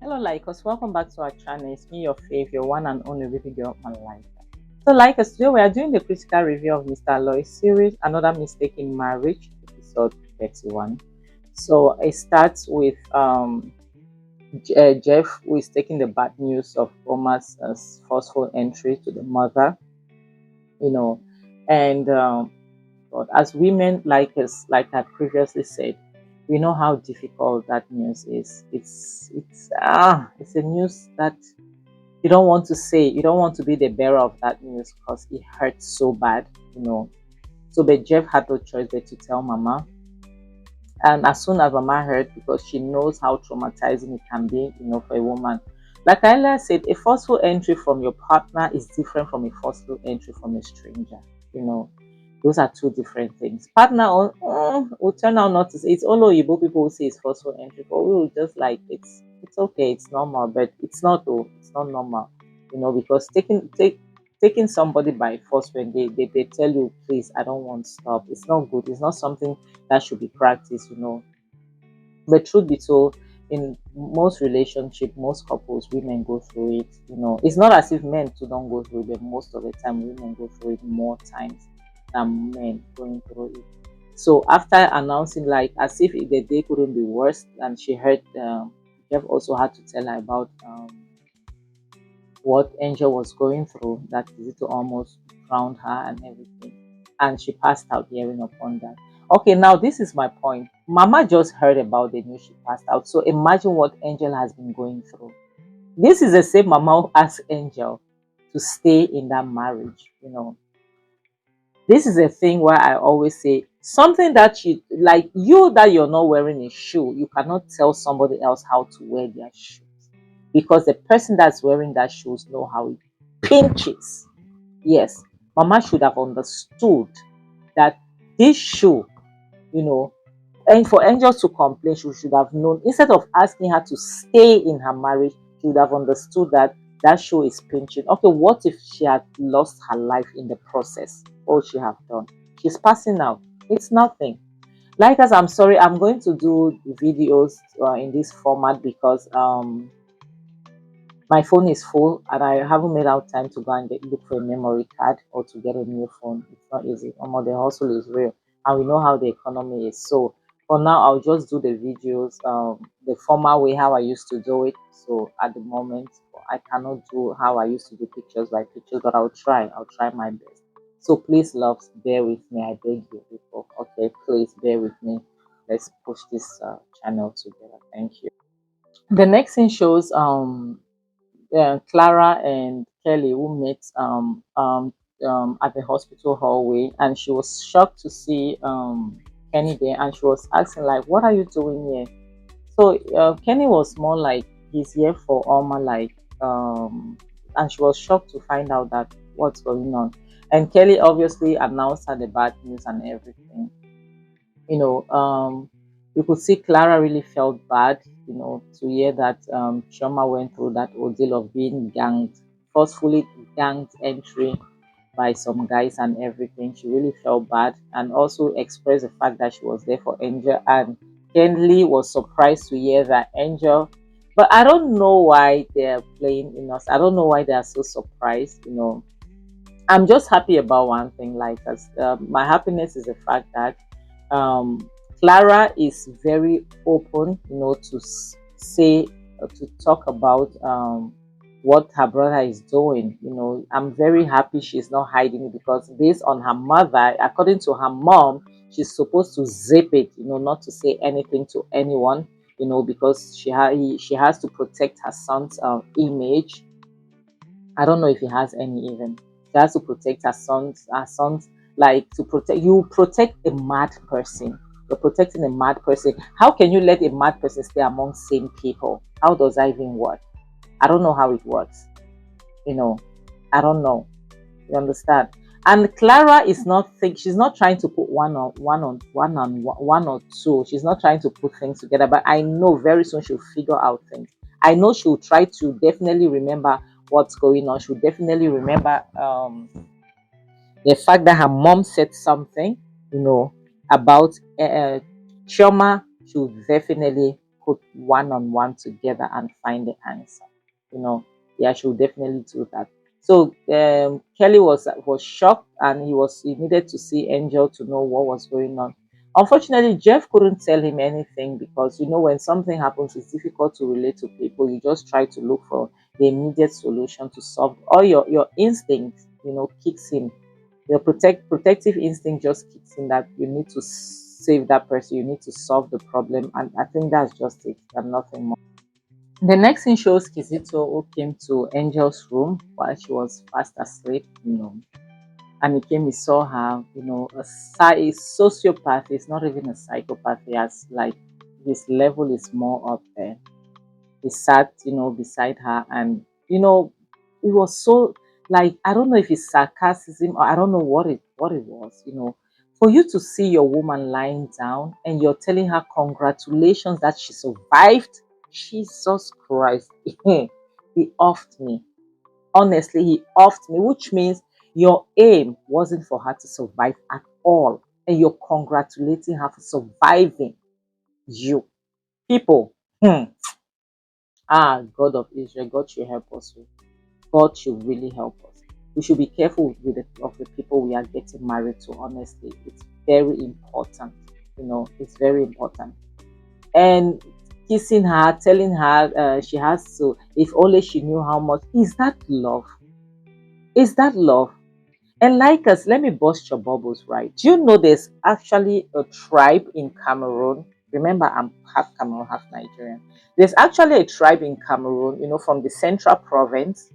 Hello, Lycos. Welcome back to our channel. It's me, your fave, your one and only baby girl, Malika. So, Lycos, today we are doing the critical review of Mr. Aloy's series, Another Mistake in Marriage, episode 31. So, it starts with Jeff, who is taking the bad news of Omar's forceful entry to the mother, you know, and but as women, like us, like I previously said, we know how difficult that news is. It's a news that you don't want to say. You don't want to be the bearer of that news because it hurts so bad. So, but Jeff had no choice but to tell Mama. And as soon as Mama heard, because she knows how traumatizing it can be, for a woman. Like I earlier said, a forceful entry from your partner is different from a forceful entry from a stranger. You know, those are two different things. Partner will turn out not to say it's all Oyibo people who say it's forceful entry, but we will just like it's okay, it's normal, but it's not though, it's not normal, because taking somebody by force when they tell you please I don't want to stop, it's not good, it's not something that should be practiced. But truth be told, in most relationship, most couples, women go through it. It's not as if men too don't go through it, but most of the time women go through it more times than men going through it. So after announcing, like as if the day couldn't be worse, and she heard Jeff also had to tell her about what Angel was going through, that Kizito almost drowned her and everything. And she passed out hearing upon that. Okay, now this is my point. Mama just heard about the news, she passed out. So imagine what Angel has been going through. This is the same mama who asked Angel to stay in that marriage. This is a thing where I always say something that you that you're not wearing a shoe, you cannot tell somebody else how to wear their shoes because the person that's wearing that shoes know how it pinches. Yes, Mama should have understood that this shoe, you know, and for Angel to complain, she should have known. Instead of asking her to stay in her marriage, she would have understood that that shoe is pinching. Okay, what if she had lost her life in the process? All she have done, she's passing out. It's nothing. Like as I'm sorry, I'm going to do videos in this format because my phone is full and I haven't made out time to go and look for a memory card or to get a new phone. It's not easy. The hustle is real and we know how the economy is. So for now, I'll just do the videos the former way how I used to do it. So at the moment, I cannot do how I used to do pictures by pictures, but I'll try. I'll try my best. So please, loves, bear with me. I beg you, people. Okay, please bear with me. Let's push this channel together. Thank you. The next thing shows Clara and Kelly who met at the hospital hallway, and she was shocked to see Kenny there, and she was asking like, "What are you doing here?" So Kenny was more like he's here for Alma, and she was shocked to find out that what's going on. And Kelly obviously announced her the bad news and everything you know, you could see Clara really felt bad, to hear that Chioma went through that ordeal of being ganged, forcefully ganged entry by some guys and everything. She really felt bad and also expressed the fact that she was there for Angel. And Kenley was surprised to hear that Angel, but I don't know why they're playing in us. I don't know why they are so surprised. I'm just happy about one thing, like as my happiness is the fact that um, Clara is very open, to say to talk about what her brother is doing. I'm very happy she's not hiding it because based on her mother, according to her mom, she's supposed to zip it, not to say anything to anyone, because she has to protect her son's image. I don't know if he has any even. She has to protect her sons like to protect you protect a mad person. You're protecting a mad person. How can you let a mad person stay among sane people? How does that even work? I don't know how it works. You know, I don't know. You understand? And Clara is not think she's not trying to put one or two. She's not trying to put things together. But I know very soon she'll figure out things. I know she'll try to definitely remember what's going on. She'll definitely remember the fact that her mom said something, about Chioma. She'll definitely put one on one together and find the answer. You know, yeah, she will definitely do that. So Kelly was shocked, and he needed to see Angel to know what was going on. Unfortunately, Jeff couldn't tell him anything because when something happens, it's difficult to relate to people. You just try to look for the immediate solution to solve. All your instinct, kicks in. Your protective instinct just kicks in that you need to save that person. You need to solve the problem, and I think that's just it, and nothing more. The next thing shows Kizito who came to Angel's room while she was fast asleep, and he saw her, a sociopath is not even a psychopath. He has, like, his level is more up there. He sat, beside her, and it was so, like, I don't know if it's sarcasm, or I don't know what it was, for you to see your woman lying down and you're telling her congratulations that she survived. Jesus Christ. He offed me. Honestly, he offed me, which means your aim wasn't for her to survive at all. And you're congratulating her for surviving. You people. God of Israel, God should help us. God should really help us. We should be careful of the people we are getting married to. Honestly, it's very important. It's very important. And kissing her, telling her she has to, if only she knew how much. Is that love? Is that love? And like us, let me bust your bubbles, right? Do you know there's actually a tribe in Cameroon? Remember, I'm half Cameroon, half Nigerian. There's actually a tribe in Cameroon, from the central province,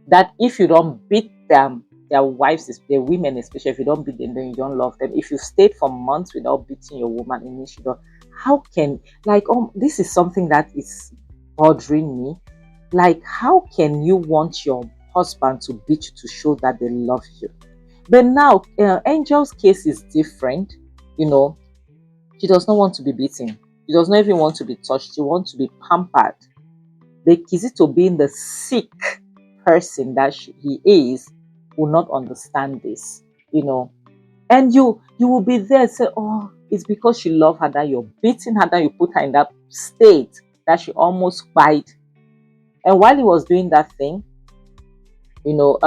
that if you don't beat them, their wives, their women especially, if you don't beat them, then you don't love them. If you stayed for months without beating your woman, it means you don't. How can, like, this is something that is bothering me. Like, how can you want your husband to beat you to show that they love you? But now, Angel's case is different. You know, she does not want to be beaten. She does not even want to be touched. She wants to be pampered. The Kizito, being the sick person that he is, will not understand this. You know, and you will be there and say, oh, it's because you love her that you're beating her, that you put her in that state that she almost cried. And while he was doing that thing, you know,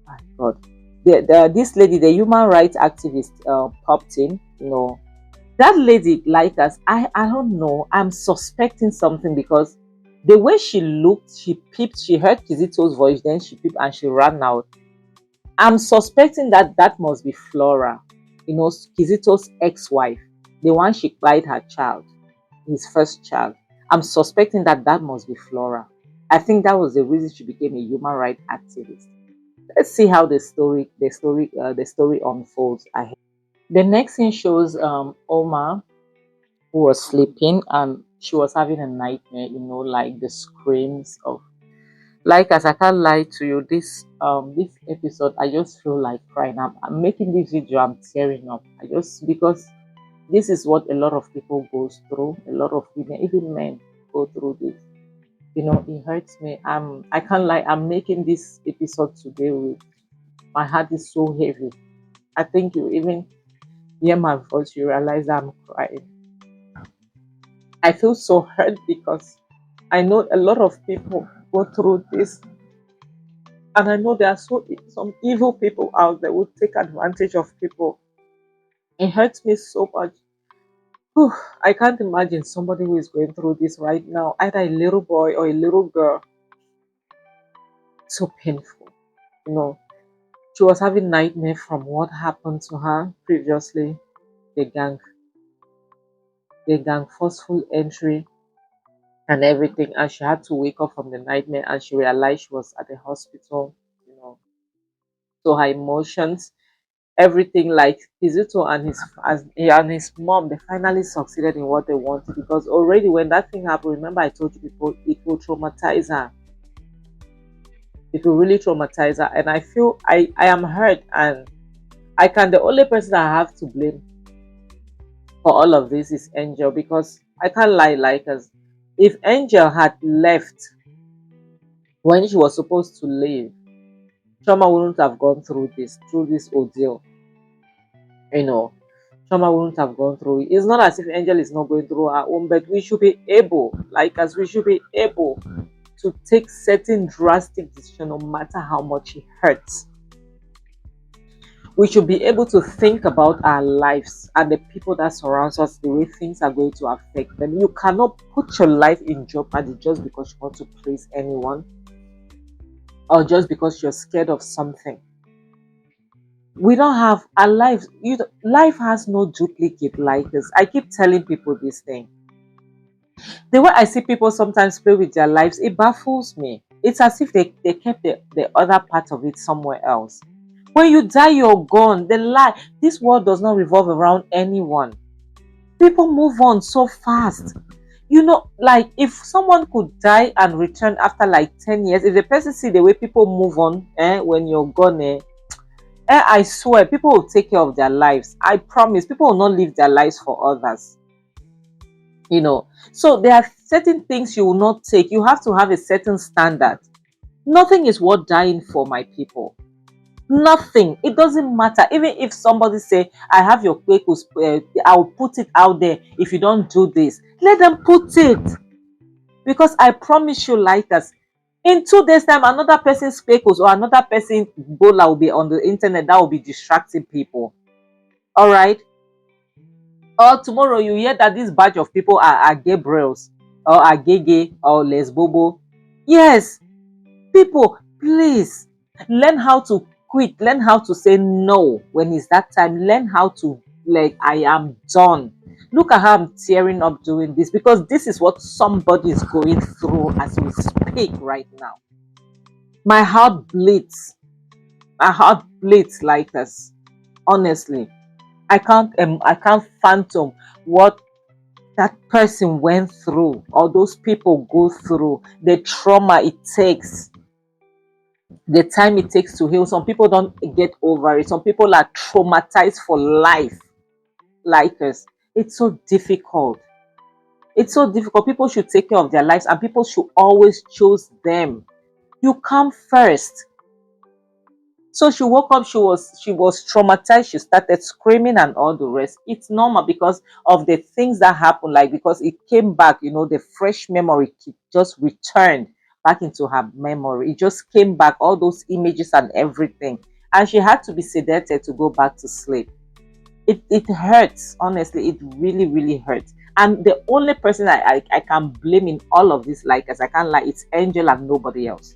my God, this lady, the human rights activist, popped in. That lady, like us, I don't know. I'm suspecting something because the way she looked, she peeped, she heard Kizito's voice, then she peeped and she ran out. I'm suspecting that that must be Flora, Kizito's ex-wife, the one she cried her child, his first child. I'm suspecting that that must be Flora. I think that was the reason she became a human rights activist. Let's see how the story unfolds ahead. The next thing shows Oma, who was sleeping, and she was having a nightmare. Like the screams of, like, as I can't lie to you, this episode, I just feel like crying. I'm making this video, I'm tearing up. I just, because this is what a lot of people goes through. A lot of women, even men, go through this. It hurts me. I can't lie. I'm making this episode today with my heart is so heavy. I think you even hear my voice, you realize I'm crying. I feel so hurt because I know a lot of people go through this, and I know there are some evil people out there who take advantage of people. It hurts me so much. Whew, I can't imagine somebody who is going through this right now, either a little boy or a little girl. So painful. You know, she was having nightmare from what happened to her previously. The gang, the gang forceful entry and everything, and she had to wake up from the nightmare, and she realized she was at the hospital. You know, so her emotions, everything, like Kizuto and his mom, they finally succeeded in what they wanted, because already when that thing happened, remember I told you before, it will traumatize her. It will really traumatize her, and I feel I am hurt, and the only person I have to blame for all of this is Angel, because I can't lie, like us. If Angel had left when she was supposed to leave, Trauma wouldn't have gone through this ordeal, you know. Trauma wouldn't have gone through it. It's not as if Angel is not going through her own, but we should be able, like as we should be able to take certain drastic decisions no matter how much it hurts. We should be able to think about our lives and the people that surround us, the way things are going to affect them. You cannot put your life in jeopardy just because you want to please anyone or just because you're scared of something. We don't have our lives. Life has no duplicate like this. I keep telling people this thing. The way I see people sometimes play with their lives, it baffles me. It's as if they kept the other part of it somewhere else. When you die, you're gone. This world does not revolve around anyone. People move on so fast. Like if someone could die and return after like 10 years, if the person see the way people move on, when you're gone, I swear, people will take care of their lives. I promise, people will not live their lives for others. So there are certain things you will not take. You have to have a certain standard. Nothing is worth dying for, my people. Nothing. It doesn't matter. Even if somebody say, I have your kwekus, I'll put it out there. If you don't do this, let them put it. Because I promise you, like us, in 2 days time, another person's kwekus or another person's bola will be on the internet. That will be distracting people. All right. Or tomorrow you hear that this batch of people are Gabriels or are Gege or Lesbobo. Yes, people, please learn how to quit, learn how to say no when it's that time, learn how to, like, I am done. Look at how I'm tearing up doing this because this is what somebody is going through as we speak right now. My heart bleeds. My heart bleeds like this. Honestly, I can't fathom what that person went through or those people go through, the trauma it takes, the time it takes to heal. Some people don't get over it. Some people are traumatized for life, like us. It's so difficult. It's so difficult. People should take care of their lives and people should always choose them. You come first. So she woke up, she was traumatized, she started screaming and all the rest. It's normal because of the things that happened, like because it came back, the fresh memory just returned back into her memory. It just came back, all those images and everything. And she had to be sedated to go back to sleep. It hurts, honestly, it really, really hurts. And the only person I can blame in all of this, like as I can't lie, it's Angel and nobody else.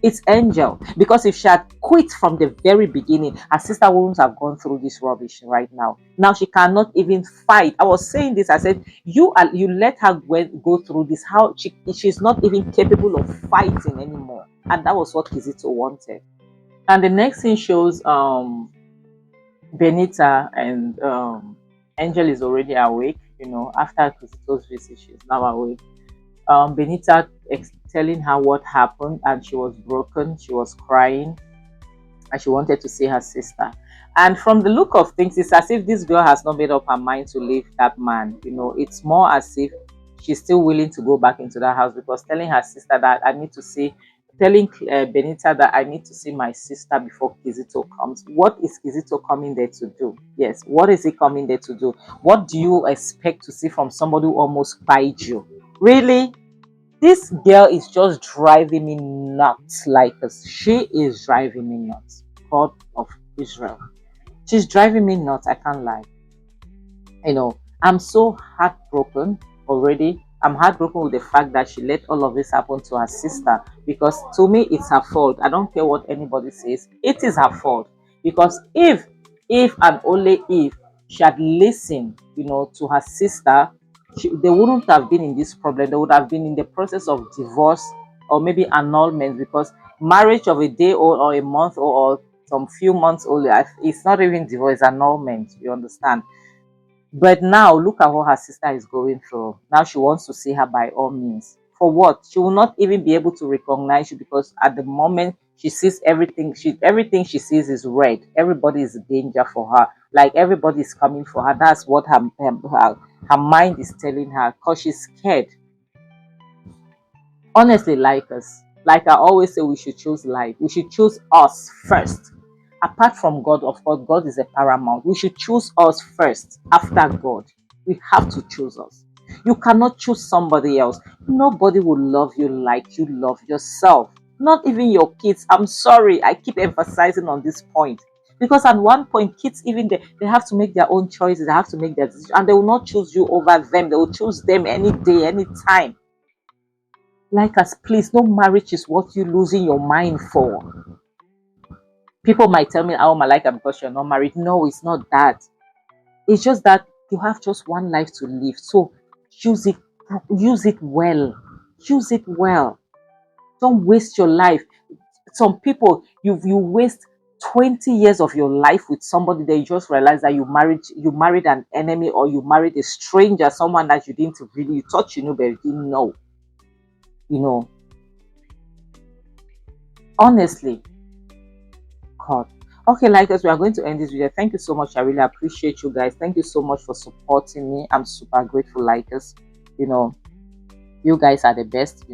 It's Angel. Because if she had quit from the very beginning, her sister wouldn't have gone through this rubbish right now. Now she cannot even fight. I was saying this. I said, you let her go through this. How she's not even capable of fighting anymore. And that was what Kizito wanted. And the next thing shows Benita and Angel is already awake. After Kizito's visit, she's now awake. Benita telling her what happened, and she was broken, she was crying, and she wanted to see her sister. And from the look of things, it's as if this girl has not made up her mind to leave that man. It's more as if she's still willing to go back into that house, because telling her sister that I need to see, telling Benita that I need to see my sister before Kizito comes. What is Kizito coming there to do? Yes, what is he coming there to do? What do you expect to see from somebody who almost bite you? Really? This girl is just driving me nuts. Like she is driving me nuts. God of Israel. She's driving me nuts. I can't lie. I'm so heartbroken already. I'm heartbroken with the fact that she let all of this happen to her sister, because to me it's her fault. I don't care what anybody says. It is her fault. Because if and only if she had listened, to her sister, they wouldn't have been in this problem. They would have been in the process of divorce or maybe annulment, because marriage of a day old or a month old or some few months old, it's not even divorce, it's annulment. You understand? But now look at what her sister is going through. Now she wants to see her by all means. For what? She will not even be able to recognize you, because at the moment she sees everything. Everything she sees is red. Everybody is a danger for her. Like everybody is coming for her. That's what her mind is telling her, because she's scared. Honestly, like us, like I always say, we should choose life. We should choose us first. Apart from God, of course, God is a paramount. We should choose us first after God. We have to choose us. You cannot choose somebody else. Nobody will love you like you love yourself. Not even your kids. I'm sorry. I keep emphasizing on this point. Because at one point, kids, even they have to make their own choices. They have to make their decisions. And they will not choose you over them. They will choose them any day, any time. Like us, please, no marriage is worth you losing your mind for. People might tell me, oh, Malika, because you're not married. No, it's not that. It's just that you have just one life to live. So use it, use it well. Use it well. Don't waste your life. Some people, you waste 20 years of your life with somebody that you just realize that you married an enemy, or you married a stranger, someone that you didn't really, you thought you knew but you didn't know. You know, honestly, God. Okay, like us, we are going to end this video. Thank you so much. I really appreciate you guys. Thank you so much for supporting me. I'm super grateful, like us. You know, you guys are the best.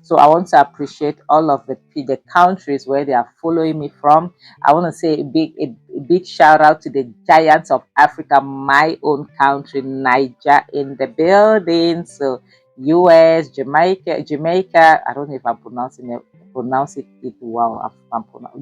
So I want to appreciate all of the countries where they are following me from. I want to say a big shout out to the giants of Africa, my own country, Niger, in the building. So US, Jamaica, I don't know if I'm pronouncing it well.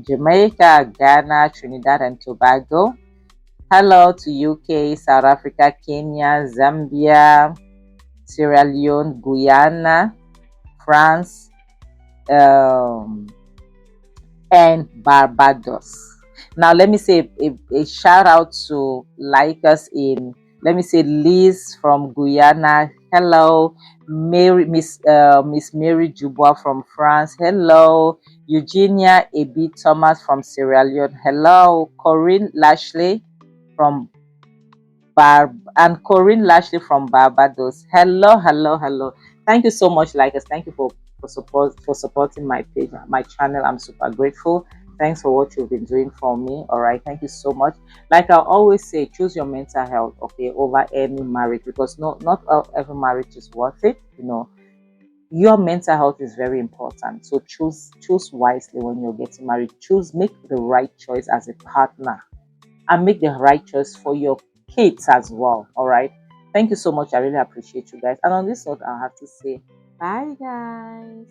Jamaica, Ghana, Trinidad and Tobago. Hello to UK, South Africa, Kenya, Zambia, Sierra Leone, Guyana, France, um, and Barbados. Now, let me say a shout out to like us in, let me say, Liz from Guyana. Hello. Miss Mary Dubois from France. Hello. Eugenia A.B. Thomas from Sierra Leone. Hello. Corinne Lashley from and Corinne Lashley from Barbados. Hello, hello, hello. Thank you so much, Likers. Thank you for supporting my page, my channel. I'm super grateful. Thanks for what you've been doing for me. All right, thank you so much. Like I always say, choose your mental health, okay, over any marriage, because not every marriage is worth it. Your mental health is very important. So choose wisely when you're getting married. Make the right choice as a partner, and make the right choice for your kids as well. All right. Thank you so much. I really appreciate you guys. And on this note, I'll have to say bye, guys.